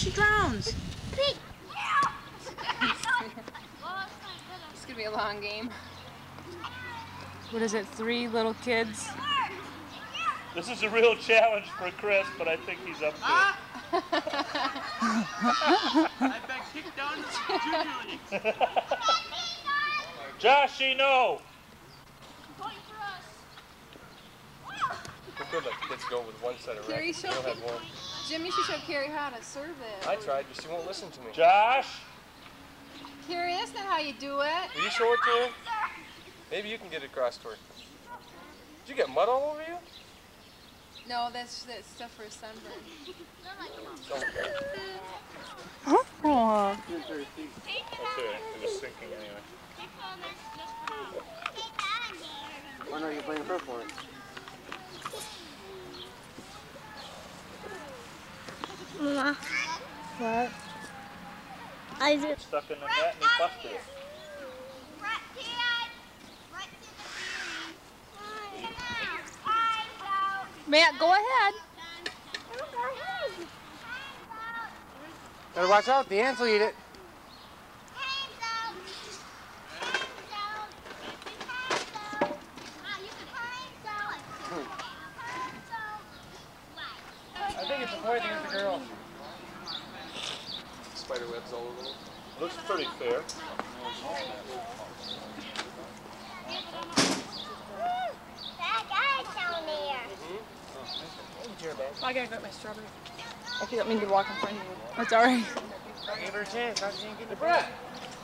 she drowns. It's gonna be a long game. What is it, 3 little kids? This is a real challenge for Chris, but I think he's up to it. I bet kick down to Junior League. Joshy, no! We could let kids go with one set of Carrie, rackets. You'll have one. Jimmy should show Carrie how to serve it. I tried, but she won't listen to me. Josh? Carrie, that's not how you do it. Will you show it to her? Maybe you can get it across to her. Did you get mud all over you? No, that's stuff for a sunburn. Oh. That's it. It was sinking anyway. Why not you blame her for it? Mama. What? I just Stuck in the net and he busted it. Matt, go ahead. Better watch out, the ants will eat it. I think it's a boy, I think it's a girl. Spider webs all over them. Looks pretty fair. I gotta get my strawberry. I don't mean to walk in front of you. That's alright. Give her a chance. How she ain't getting the breath.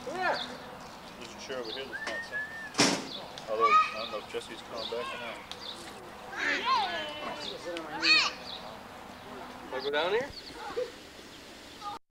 Come here. There's a chair over here that's not sinking. Although, I don't know if Jesse's coming back or not. Can I go down here?